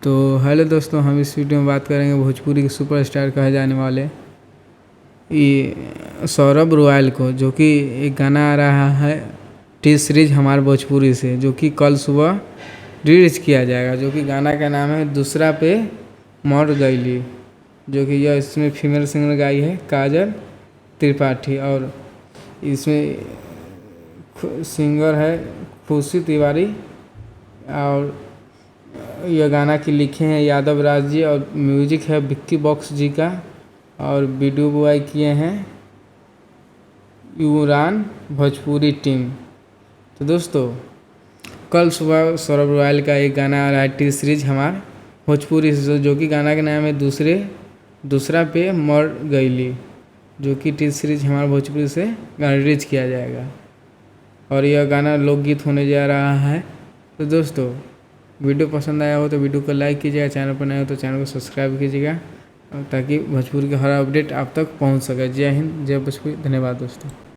तो हेलो दोस्तों, हम इस वीडियो में बात करेंगे भोजपुरी के सुपरस्टार कहे जाने वाले ये सौरभ रॉयल को, जो कि एक गाना आ रहा है टी सीरीज हमारे भोजपुरी से, जो कि कल सुबह रिलीज किया जाएगा। जो कि गाना का नाम है दूसरा पे मर गईली, जो कि यह इसमें फीमेल सिंगर गाई है काजल त्रिपाठी, और इसमें सिंगर है खुशी तिवारी, और यह गाना की लिखे हैं यादव राज जी, और म्यूजिक है विक्की बॉक्स जी का, और वीडियो बॉय किए हैं यूरान भोजपुरी टीम। तो दोस्तों, कल सुबह सौरभ रॉयल का एक गाना आ रहा है टी सीरीज हमार भोजपुरी से, जो कि गाना का नाम है दूसरा पे मर गईली, जो कि टी सीरीज हमारे भोजपुरी से गाना रिलीज किया जाएगा, और यह गाना लोकगीत होने जा रहा है। तो दोस्तों, वीडियो पसंद आया हो तो वीडियो को लाइक कीजिएगा, चैनल पर नए हो तो चैनल को सब्सक्राइब कीजिएगा, ताकि भोजपुरी का हर अपडेट आप तक पहुंच सके। जय हिंद, जय भोजपुरी। धन्यवाद दोस्तों।